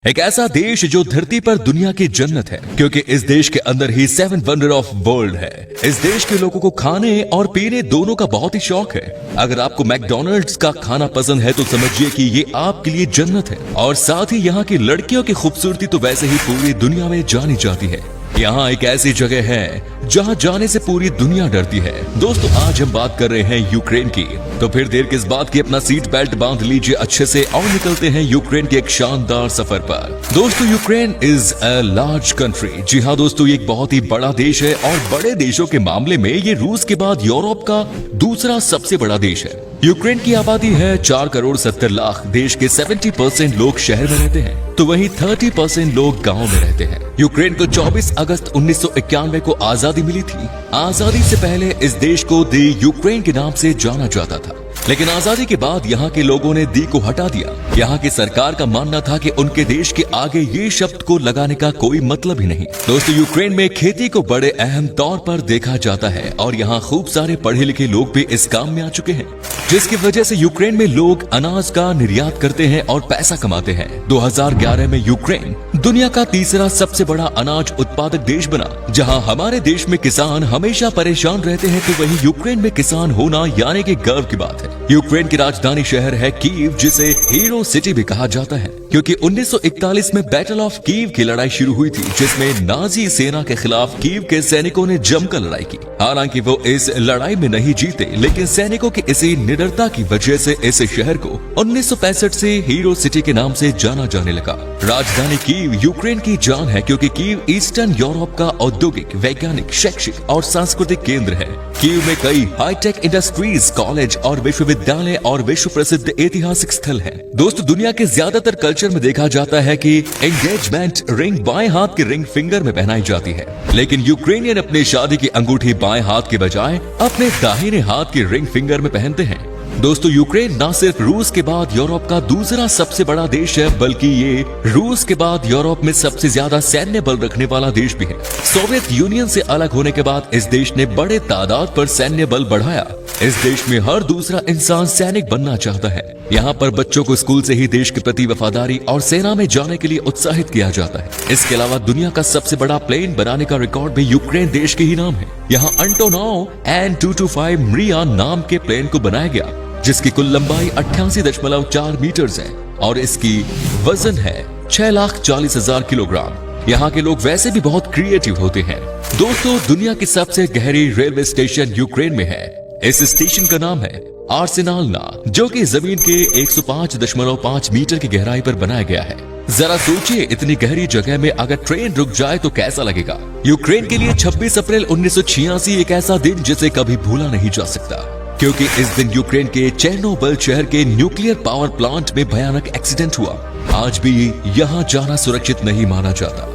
एक ऐसा देश जो धरती पर दुनिया की जन्नत है, क्योंकि इस देश के अंदर ही 7 वंडर ऑफ वर्ल्ड है। इस देश के लोगों को खाने और पीने दोनों का बहुत ही शौक है। अगर आपको मैकडॉनल्ड्स का खाना पसंद है तो समझिए कि ये आपके लिए जन्नत है। और साथ ही यहाँ की लड़कियों की खूबसूरती तो वैसे ही पूरी दुनिया में जानी जाती है। यहाँ एक ऐसी जगह है जहाँ जाने से पूरी दुनिया डरती है। दोस्तों, आज हम बात कर रहे हैं यूक्रेन की। तो फिर देर किस बात की, अपना सीट बेल्ट बांध लीजिए अच्छे से और निकलते हैं यूक्रेन के एक शानदार सफर पर। दोस्तों, Ukraine is a large country. जी हाँ दोस्तों, ये एक बहुत ही बड़ा देश है और बड़े देशों के मामले में ये रूस के बाद यूरोप का दूसरा सबसे बड़ा देश है। यूक्रेन की आबादी है 4 करोड़ 70 लाख। देश के 70% लोग शहर में रहते हैं, तो वहीं 30% लोग गांव में रहते हैं। यूक्रेन को 24 अगस्त 1991 को आजादी मिली थी। आजादी से पहले इस देश को दी यूक्रेन के नाम से जाना जाता था, लेकिन आजादी के बाद यहाँ के लोगों ने दी को हटा दिया। यहाँ की सरकार का मानना था कि उनके देश के आगे ये शब्द को लगाने का कोई मतलब ही नहीं। दोस्तों, यूक्रेन में खेती को बड़े अहम तौर पर देखा जाता है और यहाँ खूब सारे पढ़े लिखे लोग भी इस काम में आ चुके हैं, जिसकी वजह से यूक्रेन में लोग अनाज का निर्यात करते हैं और पैसा कमाते हैं। 2011 में यूक्रेन दुनिया का तीसरा सबसे बड़ा अनाज उत्पादक देश बना। जहां हमारे देश में किसान हमेशा परेशान रहते हैं, तो वहीं यूक्रेन में किसान होना यानी कि गर्व की बात है। यूक्रेन की राजधानी शहर है कीव, जिसे हीरो सिटी भी कहा जाता है, क्योंकि 1941 में बैटल ऑफ कीव की लड़ाई शुरू हुई थी, जिसमें नाजी सेना के खिलाफ कीव के सैनिकों ने जमकर लड़ाई की। हालांकि वो इस लड़ाई में नहीं जीते, लेकिन सैनिकों की इसी निडरता की वजह से इस शहर को 1965 से हीरो सिटी के नाम से जाना जाने लगा। राजधानी कीव यूक्रेन की जान है, क्योंकि कीव ईस्टर्न यूरोप का औद्योगिक, वैज्ञानिक, शैक्षिक और सांस्कृतिक केंद्र है। कीव में कई हाईटेक इंडस्ट्रीज, कॉलेज और विश्वविद्यालय और विश्व प्रसिद्ध ऐतिहासिक स्थल हैं। दोस्तों, दुनिया के ज्यादातर कल्चर में देखा जाता है कि एंगेजमेंट रिंग बाएं हाथ के रिंग फिंगर में पहनाई जाती है, लेकिन यूक्रेनियन अपनी शादी की अंगूठी बाएं हाथ के बजाय अपने दाहिने हाथ के रिंग फिंगर में पहनते हैं। दोस्तों, यूक्रेन न सिर्फ रूस के बाद यूरोप का दूसरा सबसे बड़ा देश है, बल्कि ये रूस के बाद यूरोप में सबसे ज्यादा सैन्य बल रखने वाला देश भी है। सोवियत यूनियन से अलग होने के बाद इस देश ने बड़े तादाद पर सैन्य बल बढ़ाया। इस देश में हर दूसरा इंसान सैनिक बनना चाहता है। यहाँ पर बच्चों को स्कूल से ही देश के प्रति वफादारी और सेना में जाने के लिए उत्साहित किया जाता है। इसके अलावा दुनिया का सबसे बड़ा प्लेन बनाने का रिकॉर्ड भी यूक्रेन देश के ही नाम है। यहाँ अंटोनोव An-225 मरिया नाम के प्लेन को बनाया गया, जिसकी कुल लंबाई 88.4 मीटर है और इसकी वजन है 6,40,000 किलोग्राम। यहाँ के लोग वैसे भी बहुत क्रिएटिव होते हैं। दोस्तों, दुनिया की सबसे गहरी रेलवे स्टेशन यूक्रेन में है। इस स्टेशन का नाम है आर्सेनालना, जो कि जमीन के 105.5 मीटर की गहराई पर बनाया गया है। जरा सोचिए, इतनी गहरी जगह में अगर ट्रेन रुक जाए तो कैसा लगेगा। यूक्रेन के लिए 26 अप्रैल 1986 एक ऐसा दिन जिसे कभी भूला नहीं जा सकता, क्योंकि इस दिन यूक्रेन के चेर्नोबिल शहर के न्यूक्लियर पावर प्लांट में भयानक एक्सीडेंट हुआ। आज भी यहाँ जाना सुरक्षित नहीं माना जाता,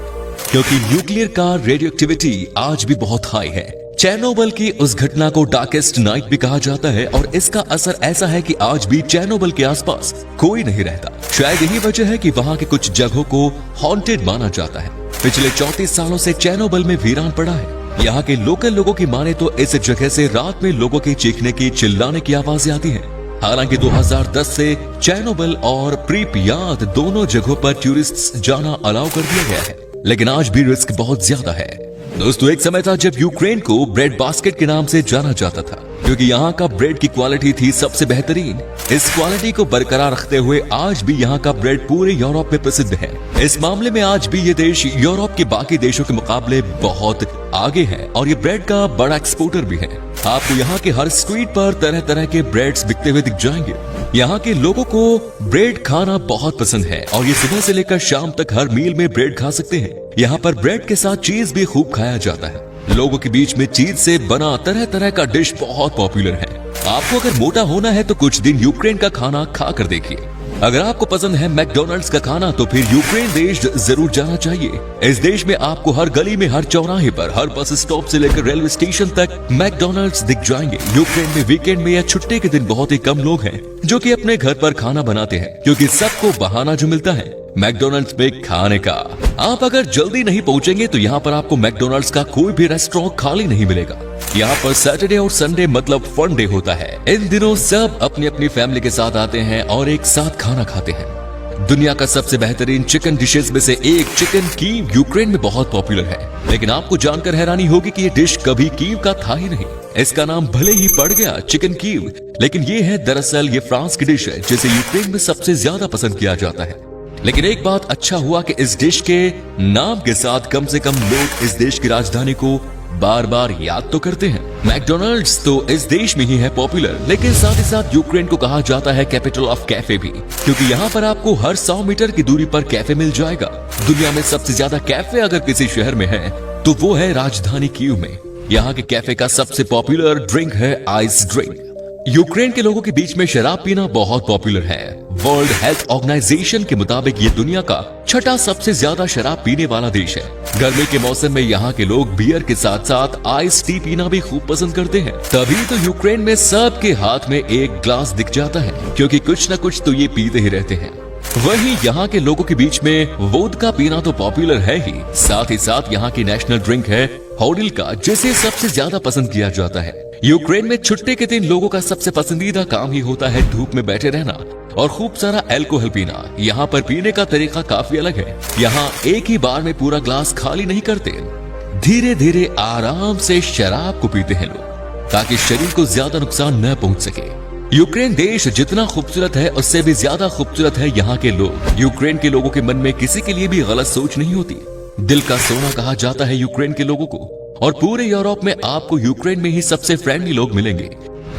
क्योंकि न्यूक्लियर का रेडियोएक्टिविटी आज भी बहुत हाई है। चेर्नोबिल की उस घटना को डार्केस्ट नाइट भी कहा जाता है और इसका असर ऐसा है कि आज भी चेर्नोबिल के आसपास कोई नहीं रहता। शायद यही वजह है कि वहाँ के कुछ जगहों को हॉन्टेड माना जाता है। पिछले 34 सालों से चेर्नोबिल में वीरान पड़ा है। यहाँ के लोकल लोगों की माने तो इस जगह से रात में लोगों के चीखने की, चिल्लाने की आवाजें आती हैं। हालांकि 2010 से चेर्नोबिल और प्रीपियात दोनों जगहों पर टूरिस्ट जाना अलाउ कर दिया गया है, लेकिन आज भी रिस्क बहुत ज्यादा है। दोस्तों, एक समय था जब यूक्रेन को ब्रेड बास्केट के नाम से जाना जाता था, क्योंकि यहाँ का ब्रेड की क्वालिटी थी सबसे बेहतरीन। इस क्वालिटी को बरकरार रखते हुए आज भी यहाँ का ब्रेड पूरे यूरोप में प्रसिद्ध है। इस मामले में आज भी ये देश यूरोप के बाकी देशों के मुकाबले बहुत आगे है और ये ब्रेड का बड़ा एक्सपोर्टर भी है। आपको यहाँ के हर स्ट्रीट पर तरह तरह के ब्रेड्स बिकते हुए दिख जाएंगे। यहाँ के लोगों को ब्रेड खाना बहुत पसंद है और ये सुबह से लेकर शाम तक हर मील में ब्रेड खा सकते हैं। यहाँ पर ब्रेड के साथ चीज भी खूब खाया जाता है। लोगों के बीच में चीज से बना तरह तरह का डिश बहुत पॉपुलर है। आपको अगर मोटा होना है तो कुछ दिन यूक्रेन का खाना खा कर देखिए। अगर आपको पसंद है मैकडॉनल्ड्स का खाना तो फिर यूक्रेन देश जरूर जाना चाहिए। इस देश में आपको हर गली में, हर चौराहे पर, हर बस स्टॉप से लेकर रेलवे स्टेशन तक मैकडॉनल्ड्स दिख जाएंगे। यूक्रेन में वीकेंड में या छुट्टी के दिन बहुत ही कम लोग हैं जो कि अपने घर पर खाना बनाते हैं, क्योंकि सबको बहाना जो मिलता है मैकडॉनल्ड्स पे खाने का। आप अगर जल्दी नहीं पहुंचेंगे तो यहाँ पर आपको मैकडॉनल्ड्स का कोई भी रेस्टोरेंट खाली नहीं मिलेगा। यहाँ पर सैटरडे और संडे मतलब फन डे होता है। इन दिनों सब अपनी अपनी फैमिली के साथ आते हैं और एक साथ खाना खाते हैं। दुनिया का सबसे बेहतरीन चिकन डिशेस में से एक चिकन कीव यूक्रेन में बहुत पॉपुलर है। लेकिन आपको जानकर हैरानी होगी कि ये डिश कभी कीव का था ही नहीं। इसका नाम भले ही पड़ गया चिकन कीव, लेकिन ये है दरअसल ये फ्रांस की डिश है जिसे यूक्रेन में सबसे ज्यादा पसंद किया जाता है। लेकिन एक बात अच्छा हुआ कि इस डिश के नाम के साथ कम से कम लोग इस देश की राजधानी को बार बार याद तो करते हैं। मैकडॉनल्ड्स तो इस देश में ही है पॉपुलर, लेकिन साथ ही साथ यूक्रेन को कहा जाता है कैपिटल ऑफ कैफे भी, क्योंकि यहाँ पर आपको हर 100 मीटर की दूरी पर कैफे मिल जाएगा। दुनिया में सबसे ज्यादा कैफे अगर किसी शहर में है तो वो है राजधानी कीव में। यहाँ के कैफे का सबसे पॉपुलर ड्रिंक है आइस ड्रिंक। यूक्रेन के लोगों के बीच में शराब पीना बहुत पॉपुलर है। वर्ल्ड हेल्थ ऑर्गेनाइजेशन के मुताबिक ये दुनिया का 6ठा सबसे ज्यादा शराब पीने वाला देश है। गर्मी के मौसम में यहाँ के लोग बियर के साथ साथ आइस टी पीना भी खूब पसंद करते हैं। तभी तो यूक्रेन में सबके हाथ में एक ग्लास दिख जाता है, क्योंकि कुछ न कुछ तो ये पीते ही रहते हैं। वहीं यहाँ के लोगों के बीच में वोदका पीना तो पॉपुलर है ही, साथ ही साथ यहाँ की नेशनल ड्रिंक है होडिल्का, जिसे सबसे ज्यादा पसंद किया जाता है। यूक्रेन में छुट्टी के दिन लोगों का सबसे पसंदीदा काम ही होता है धूप में बैठे रहना और खूब सारा अल्कोहल पीना। यहाँ पर पीने का तरीका काफी अलग है। यहाँ एक ही बार में पूरा ग्लास खाली नहीं करते, धीरे धीरे आराम से शराब को पीते हैं लोग, ताकि शरीर को ज्यादा नुकसान न पहुंच सके। यूक्रेन देश जितना खूबसूरत है उससे भी ज्यादा खूबसूरत है यहाँ के लोग। यूक्रेन के लोगों के मन में किसी के लिए भी गलत सोच नहीं होती। दिल का सोना कहा जाता है यूक्रेन के लोगों को, और पूरे यूरोप में आपको यूक्रेन में ही सबसे फ्रेंडली लोग मिलेंगे।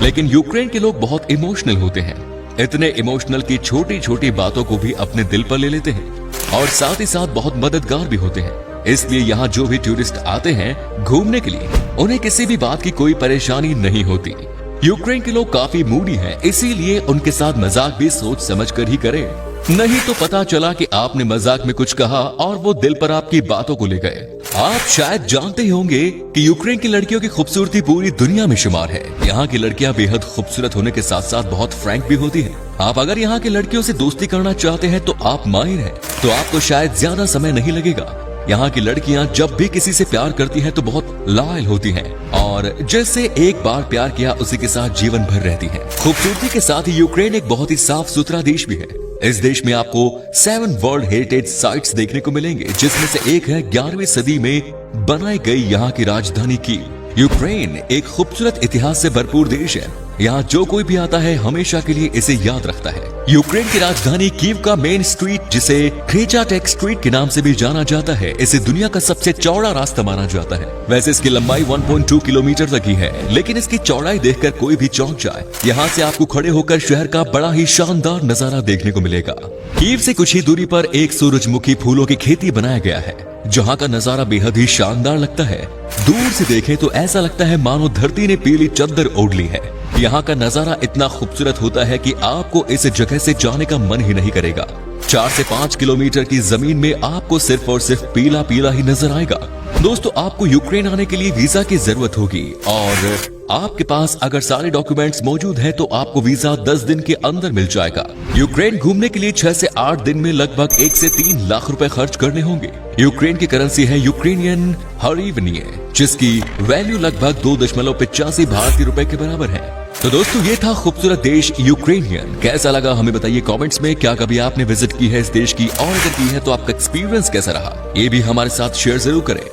लेकिन यूक्रेन के लोग बहुत इमोशनल होते हैं, इतने इमोशनल की छोटी छोटी बातों को भी अपने दिल पर ले लेते हैं, और साथ ही साथ बहुत मददगार भी होते हैं। इसलिए यहाँ जो भी टूरिस्ट आते हैं घूमने के लिए, उन्हें किसी भी बात की कोई परेशानी नहीं होती। यूक्रेन के लोग काफी मूडी हैं, इसीलिए उनके साथ मजाक भी सोच समझ कर ही करें, नहीं तो पता चला कि आपने मजाक में कुछ कहा और वो दिल पर आपकी बातों को ले गए। आप शायद जानते ही होंगे कि यूक्रेन की लड़कियों की खूबसूरती पूरी दुनिया में शुमार है। यहाँ की लड़कियाँ बेहद खूबसूरत होने के साथ साथ बहुत फ्रैंक भी होती हैं। आप अगर यहाँ की लड़कियों से दोस्ती करना चाहते हैं तो आप माहिर हैं, तो आपको शायद ज्यादा समय नहीं लगेगा। यहाँ की लड़कियाँ जब भी किसी से प्यार करती हैं तो बहुत लॉयल होती हैं, और जैसे एक बार प्यार किया उसी के साथ जीवन भर रहती हैं। खूबसूरती के साथ ही यूक्रेन एक बहुत ही साफ सुथरा देश भी है। इस देश में आपको 7 वर्ल्ड हेरिटेज साइट्स देखने को मिलेंगे, जिसमें से एक है 11वीं सदी में बनाई गई यहाँ की राजधानी कीव। यूक्रेन एक खूबसूरत इतिहास से भरपूर देश है। यहाँ जो कोई भी आता है हमेशा के लिए इसे याद रखता है। यूक्रेन की राजधानी कीव का मेन स्ट्रीट, जिसे क्रेचाटेक स्ट्रीट के नाम से भी जाना जाता है, इसे दुनिया का सबसे चौड़ा रास्ता माना जाता है। वैसे इसकी लंबाई 1.2 किलोमीटर तक ही है, लेकिन इसकी चौड़ाई देखकर कोई भी चौंक जाए। यहाँ से आपको खड़े होकर शहर का बड़ा ही शानदार नजारा देखने को मिलेगा। कीव से कुछ ही दूरी पर एक सूरजमुखी फूलों की खेती बनाया गया है, जहाँ का नजारा बेहद ही शानदार लगता है। दूर से देखें तो ऐसा लगता है मानो धरती ने पीली चद्दर ओढ़ ली है। यहाँ का नजारा इतना खूबसूरत होता है कि आपको इस जगह से जाने का मन ही नहीं करेगा। 4 से 5 किलोमीटर की जमीन में आपको सिर्फ और सिर्फ पीला पीला ही नजर आएगा। दोस्तों, आपको यूक्रेन आने के लिए वीजा की जरूरत होगी, और आपके पास अगर सारे डॉक्यूमेंट्स मौजूद हैं तो आपको वीजा 10 दिन के अंदर मिल जाएगा। यूक्रेन घूमने के लिए 6 से 8 दिन में लगभग 1 से 3 लाख रुपए खर्च करने होंगे। यूक्रेन की करेंसी है यूक्रेनियन हरीवनी, जिसकी वैल्यू लगभग 2.85 भारतीय रुपए के बराबर है। तो दोस्तों, ये था खूबसूरत देश यूक्रेनियन। कैसा लगा हमें बताइए कमेंट्स में। क्या कभी आपने विजिट की है इस देश की, और अगर की है तो आपका एक्सपीरियंस कैसा रहा, ये भी हमारे साथ शेयर जरूर करें।